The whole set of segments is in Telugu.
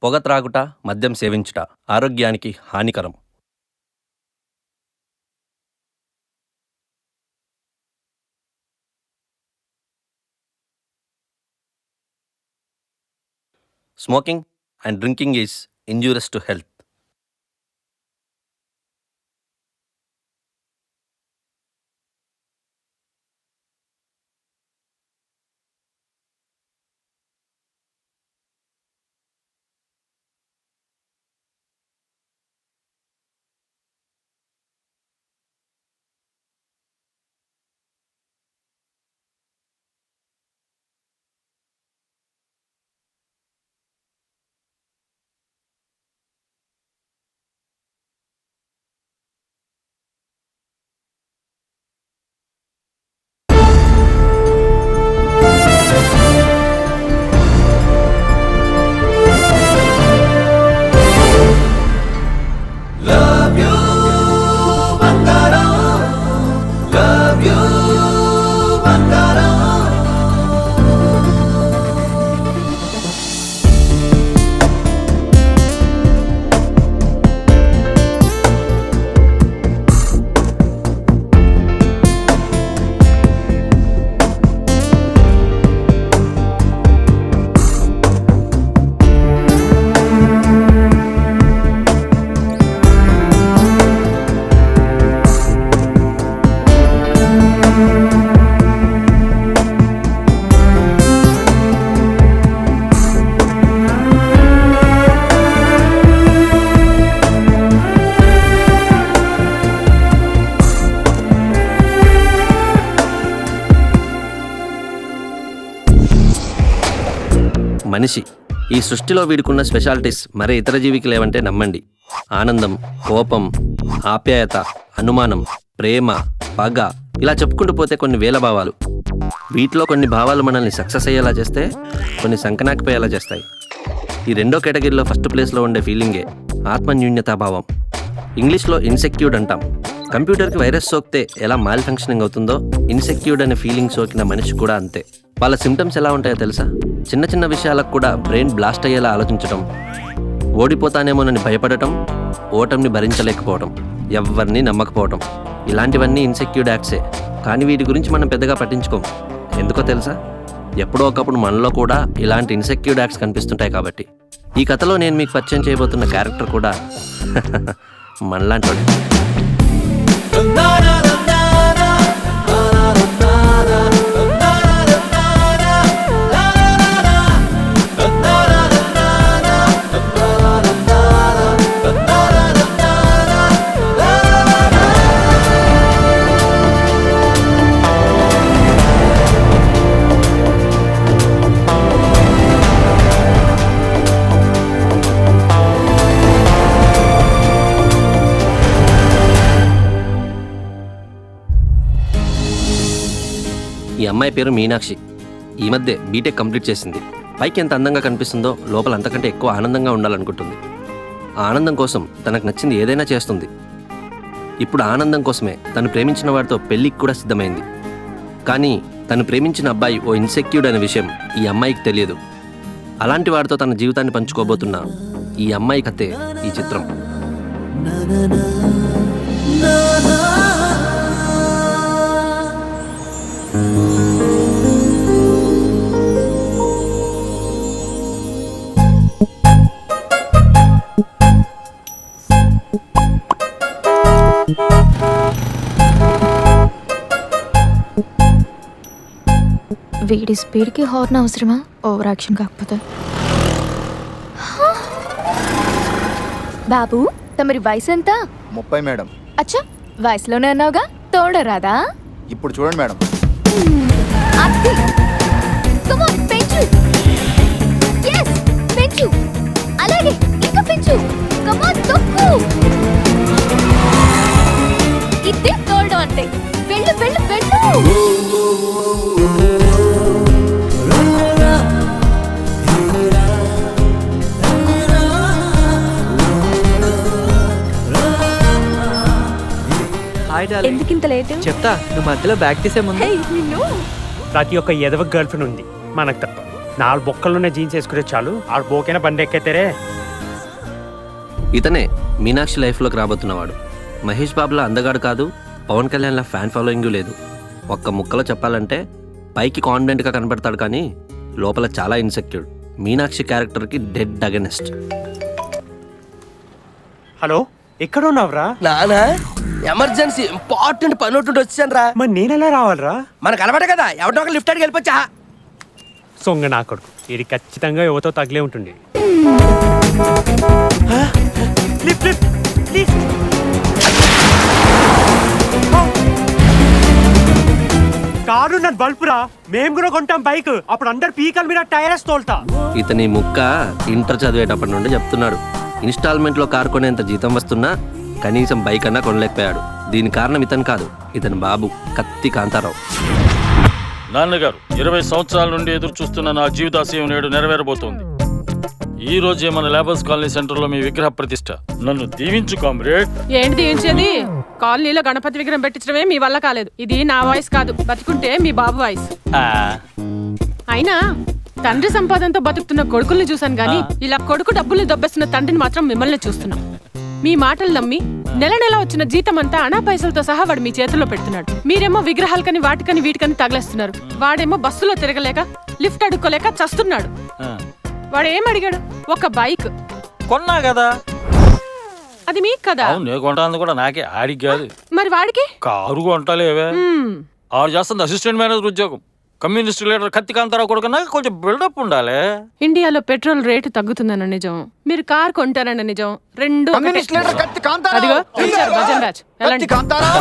పొగ త్రాగుట, మద్యం సేవించుట ఆరోగ్యానికి హానికరం. Smoking and drinking is injurious to health. మనిషి ఈ సృష్టిలో వీడుకున్న స్పెషాలిటీస్ మరే ఇతర జీవికి లేవంటే నమ్మండి. ఆనందం, కోపం, ఆప్యాయత, అనుమానం, ప్రేమ, పగ, ఇలా చెప్పుకుంటూ పోతే కొన్ని వేల భావాలు. వీటిలో కొన్ని భావాలు మనల్ని సక్సెస్ అయ్యేలా చేస్తే, కొన్ని సంకనాకిపోయేలా చేస్తాయి. ఈ రెండో కేటగిరీలో ఫస్ట్ ప్లేస్లో ఉండే ఫీలింగే ఆత్మన్యూన్యతాభావం. ఇంగ్లీష్లో ఇన్సెక్యూర్డ్ అంటాం. కంప్యూటర్కి వైరస్ సోకితే ఎలా మాల్ ఫంక్షనింగ్ అవుతుందో, ఇన్సెక్యూర్డ్ అనే ఫీలింగ్ సోకిన మనిషి కూడా అంతే. వాళ్ళ సిమ్టమ్స్ ఎలా ఉంటాయో తెలుసా? చిన్న చిన్న విషయాలకు కూడా బ్రెయిన్ బ్లాస్ట్ అయ్యేలా ఆలోచించడం, ఓడిపోతానేమోనని భయపడటం, ఓటమిని భరించలేకపోవడం, ఎవరిని నమ్మకపోవడం, ఇలాంటివన్నీ ఇన్సెక్యూర్డ్ యాక్ట్సే. కానీ వీటి గురించి మనం పెద్దగా పట్టించుకోం. ఎందుకో తెలుసా? ఎప్పుడో ఒకప్పుడు మనలో కూడా ఇలాంటి ఇన్సెక్యూర్డ్ యాక్ట్స్ కనిపిస్తుంటాయి కాబట్టి. ఈ కథలో నేను మీకు పరిచయం చేయబోతున్న క్యారెక్టర్ కూడా మనలాంటి వాడే. ఈ అమ్మాయి పేరు మీనాక్షి. ఈ మధ్య బీటెక్ కంప్లీట్ చేసింది. పైకి ఎంత అందంగా కనిపిస్తుందో లోపల అంతకంటే ఎక్కువ ఆనందంగా ఉండాలనుకుంటుంది. ఆ ఆనందం కోసం తనకు నచ్చింది ఏదైనా చేస్తుంది. ఇప్పుడు ఆనందం కోసమే తను ప్రేమించిన వాడితో పెళ్ళికి కూడా సిద్ధమైంది. కానీ తను ప్రేమించిన అబ్బాయి ఓ ఇన్సెక్యూర్డ్ అనే విషయం ఈ అమ్మాయికి తెలియదు. అలాంటి వాడితో తన జీవితాన్ని పంచుకోబోతున్న ఈ అమ్మాయి కథే ఈ చిత్రం. వీడి స్పీడ్కి హార్న్ అవసరమా? ఓవర్ యాక్షన్ కాకపోతే. బాబు, తమరి వయసు ఎంత? 30 మేడం. అచ్చా, వయసులోనే అన్నావుగా, తోడరాదా? ఇప్పుడు చూడండి మేడం. అత్తి, come on, పెంచు. Yes, పెంచు. అలాగే ఇంకా పెంచు. Come on, తొక్కు. ఇదే తోడు అంటే. వెళ్ళు వెళ్ళు వెళ్ళు. ఎందుకింత లేట్? చెప్తా, నువ్వు మధ్యలో బ్యాక్ తీసే ముందు. నిన్ను ప్రతి ఒక్క ఎదవ గర్ల్ ఫ్రెండ్ ఉంది మనకు తప్ప. నాలుగు బొక్కలున్న జీన్స్ వేసుకునే చాలు ఆడు బోకైనా బండి ఎక్కైతేరే. ఇతనే మీనాక్షి లైఫ్లోకి రాబోతున్నవాడు. మహేష్ బాబులా అందగాడు కాదు, పవన్ కళ్యాణ్లా ఫ్యాన్ ఫాలోయింగ్ లేదు. ఒక్క ముక్కలో చెప్పాలంటే పైకి కాన్ఫిడెంట్గా కనబడతాడు కానీ లోపల చాలా ఇన్సెక్యూర్. మీనాక్షి క్యారెక్టర్కి డెడ్ అగెనెస్ట్. హలో, ఎక్కడ ఉన్నావురా? నానా ఎమర్జెన్సీ ఇంపార్టెంట్ పని ఒకటి వచ్చాను రా. మరి నేనెలా రావాలరా? మనకు అలవాటే కదా, ఎవరితో ఒక లిఫ్ట్ అడిగి వెళ్ళిపోచ్చా. సొంగ నా కొడుకు, ఇది ఖచ్చితంగా యువతో తగిలే ఉంటుంది. Lift, lift, lift. కారు నన్ను బల్పురా, మేము కూడా కొంటాం బైక్. అప్పుడు అందరు పీకల మీద టైర్స్ తోలుతా. ఇతని ముక్క ఇంటర్ చదివేటప్పటి నుండి చెప్తున్నాడు. ఇన్స్టాల్మెంట్లో కారు కొనేంత జీతం వస్తున్నా కనీసం బైక్ అన్నా కొనలేకపోయాడు. దీని కారణం ఇతను కాదు, ఇతని బాబు కత్తి కాంతారావు. నాన్నగారు 20 సంవత్సరాల నుండి ఎదురు చూస్తున్న నా జీవితాశయం నేడు నెరవేరబోతోంది. ఈ రోజే మన లేబర్స్ కాలనీ సెంటర్ లో మీ విగ్రహ ప్రతిష్ట. నన్ను దీవించు కామ్రేడ్. ఏంటి దీవించేది? కాలనీలో గణపతి విగ్రహం పెట్టించడమే మీ వల్ల కాలేదు. ఇది నా వాయిస్ కాదు, బతుకుంటే మీ బాబు వాయిస్. అయినా తండ్రి సంపాదనతో బతుకుతున్న కొడుకుల్ని చూసాను గానీ ఇలా కొడుకు డబ్బుల్ని దొబ్బేస్తున్న తండ్రిని మాత్రం మిమ్మల్ని చూస్తున్నాం. మీ మాటలు నమ్మి నెల నెల వచ్చిన జీతం అంతా అనా పైసలతో సహా వాడు మీ చేతుల్లో పెడుతున్నాడు. మీరేమో విగ్రహాలకని వాటికని వీటికని తగలేస్తున్నారు. వాడేమో బస్సులో తిరగలేక లిఫ్ట్ అడుక్కోలేక చస్తున్నాడు. వాడు ఏం అడిగాడు? ఒక బైక్ కొన్నా కదా. అది మీకు కదా? నేను కొంటాను కూడా నాకే, ఆడికి కాదు. మరి వాడికి కారు కొంటాలేవే. ఆడు చేస్తుంది అసిస్టెంట్ మేనేజర్ ఉద్యోగం. కమ్యూనిస్ట్ లీడర్ కత్తి కాంతారావు కొడుకున్నా కొంచెం బిల్డప్ ఉండాలి. ఇండియాలో పెట్రోల్ రేటు తగ్గుతుందన్న నిజం, మీరు కార్ కొంటారన్న నిజం, రెండు కమ్యూనిస్ట్ లీడర్ కత్తి కాంతారావు. అదిగో పిలిచారు భజన్ రాజ్. కత్తి కాంతారావు,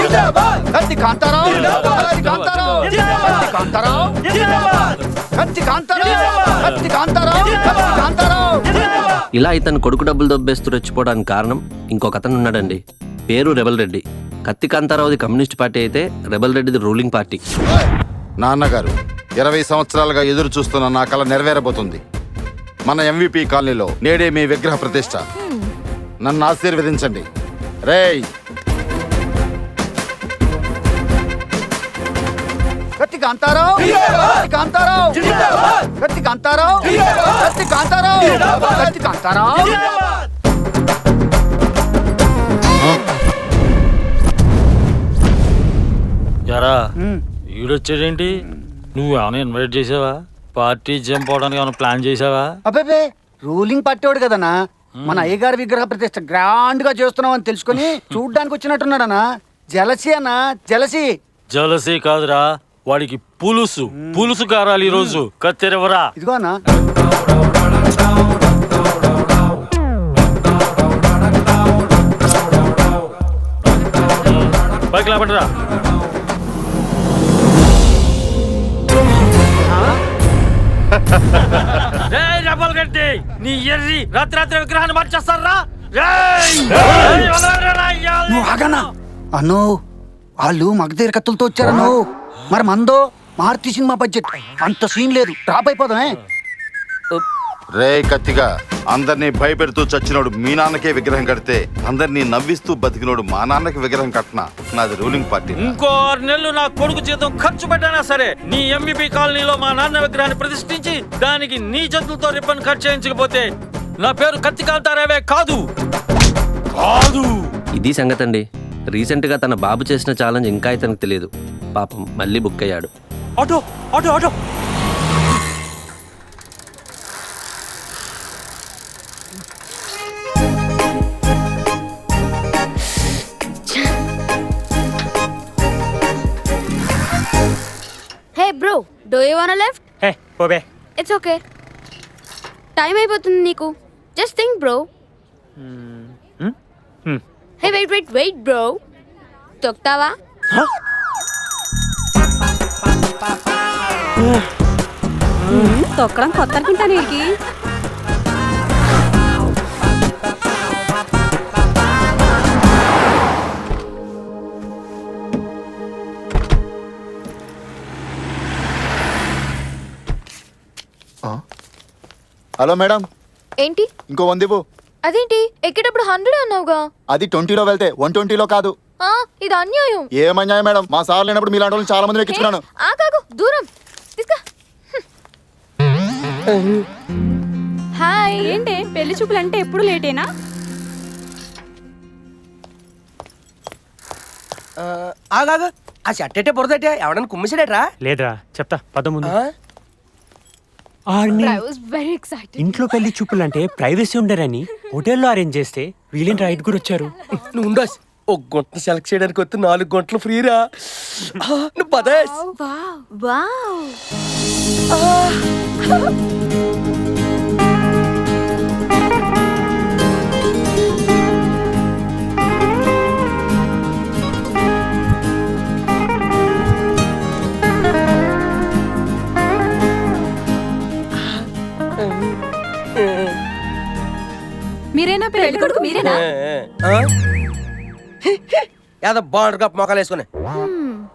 కత్తి కాంతారావు, కత్తి కాంతారావు, కత్తి కాంతారావు, కత్తి కాంతారావు, కత్తి కాంతారావు, కత్తి కాంతారావు. ఇలా ఇతను కొడుకు డబ్బులు దొబ్బేస్తూ రెచ్చిపోవడానికి కారణం ఇంకొక అతను ఉన్నాడండి. పేరు రెబల్ రెడ్డి. కత్తి కాంతారావుది కమ్యూనిస్ట్ పార్టీ అయితే రెబల్ రెడ్డిది రూలింగ్ పార్టీ. నాన్నగారు 20 సంవత్సరాలుగా ఎదురు చూస్తున్న నా కల నెరవేరబోతుంది. మన MVP కాలనీలో నేడే మీ విగ్రహ ప్రతిష్ట. నన్ను ఆశీర్వదించండి. రేయ్ కత్తి కాంతారావు, కత్తి కాంతారావు, కత్తి కాంతారావు, కత్తి కాంతారావు, కత్తి కాంతారావు. యారా ఈడొచ్చాడేంటి? నువ్వు ఏమైనా ఇన్వైట్ చేసావా? పార్టీ జంప్ అవడానికి ఏమైనా ప్లాన్ చేసావా? అబ్బాబే రూలింగ్ పార్టీ వాడు కదన్నా. మన అయ్యగారి విగ్రహ ప్రతిష్ట గ్రాండ్ గా చేస్తున్నాం అని తెలుసుకుని చూడ్డానికి వచ్చినట్టున్నాడనా. జలసి అన్నా, జలసి. జలసీ కాదురా, వాడికి పులుసు కారాలి ఈ రోజు. కత్తెరవరా. ఇదిగో అన్నా. పైకి లాపండిరా. డబల్ గడ్డి నీ ఎర్రి రాత్రి విగ్రహాన్ని మార్చేస్తారా? నువ్వు ఆగనా అన్నో, వాళ్ళు మగధీర కత్తులతో వచ్చారన్నో. మరి మందో మారుతి సినిమా బడ్జెట్, అంత సీన్ లేదు. డ్రాప్ అయిపోదామే. రే కత్తిగా, అందరినీ భయపెడుతూ చచ్చినోడు మీ నాన్నకే విగ్రహం కడితే అందరినీ నవ్విస్తూ బతికినోడు మా నాన్నకి విగ్రహం కట్టినా నాది రూలింగ్ పార్టీ. ఇంకో 6 నెలలు నా కొడుకు జీతం ఖర్చు పెట్టినా సరే నీ MVP కాలనీలో మా నాన్న విగ్రహాన్ని ప్రతిష్ఠించి దానికి నీ చేతులతో రిబ్బన్ కట్ చేయించకపోతే నా పేరు కత్తి కాంతారావే కాదు. ఇది సంగతి అండి. రీసెంట్గా తన బాబు చేసిన ఛాలెంజ్ ఇంకా ఇతనికి తెలియదు. పాపం మళ్ళీ బుక్ అయ్యాడు. Auto auto auto. Hey bro, do you want left? హే ఓబే. It's okay. టైం అయిపోతుంది నీకు. Just think bro. Hey wait wait wait bro. తొక్తావా? తొక్కడం కొత్త అనుకుంటాను వీడికి. Hello madam. ఏంటి? ఇంకో 100 ఇవ్వు. అదేంటి ఎక్కేటప్పుడు 100 అన్నావుగా? అది 20లో వెళ్తే 120లో కాదు. ఇది అన్యాయం. ఏమన్యాయం మేడం? మా సార్ లేనప్పుడు మీలాంటి వాళ్ళు చాలా మంది ఎక్కించుకున్నాను. ఆగాగు, దూరం తీసుకా. హాయ్ ఏంటి పెళ్లి చూపులు అంటే ఎప్పుడు లేటేనా? ఆగాగా ఆ షర్ట్ అంటే బురదటే ఎవడన్నా కుమ్మిసాడేట్రా లేదురా చెప్తా పద ముందు. I was very excited. ఇంట్లో పెళ్లి చూపులు అంటే ప్రైవసీ ఉండరని హోటల్లో అరేంజ్ చేస్తే వీళ్ళేంటి రైట్ కూడా వచ్చారు. నువ్వు ఉండాస్ ఒక గుంట సెలెక్ట్ చేయడానికి వస్తే 4 గంటలు ఫ్రీరా. నువ్వు పదేస్. Wow. మీరేనా పెళ్లి కొడుకు? మీరేనా? ఏదో బాండర్ కప్ మొక్కలు వేసుకుని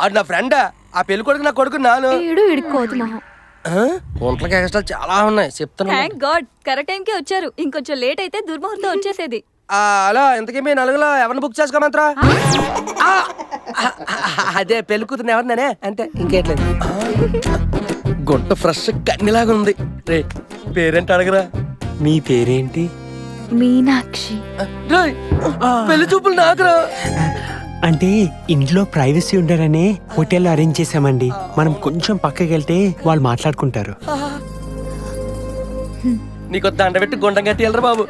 అది నా ఫ్రెండ్. ఆ పెళ్లి కొడుకు నా కొడుకు నాను. ఏడు ఇడుకోవద్దు మొహం. గుంటలకి ఎక్స్ట్రా చాలా ఉన్నాయి చెప్తాను. థ్యాంక్ గాడ్ కరెక్ట్ టైం కి వచ్చారు. ఇంకొంచెం లేట్ అయితే దుర్ముహూర్తం వచ్చేసేది. అలా ఇంతకీ మీ నలుగులో ఎవరిని బుక్ చేసుకోమంటారా? అదే పెళ్లి కూతురు ఎవరినే అంటే ఇంకేట్లేదు. గుంట ఫ్రెష్ కన్నిలాగా ఉంది. రే పేరేంటి అడగరా? మీ పేరేంటి? మీనాక్షి. రేయ్, పెళ్లి చూపులు నాకురా. అంటే ఇంట్లో ప్రైవసీ ఉండరనే హోటల్లో అరేంజ్ చేసామండి. మనం కొంచెం పక్కకి వెళ్తే వాళ్ళు మాట్లాడుకుంటారు. నీకు దండ పెట్టి గుండం కట్టి వెళ్ళరా బాబు.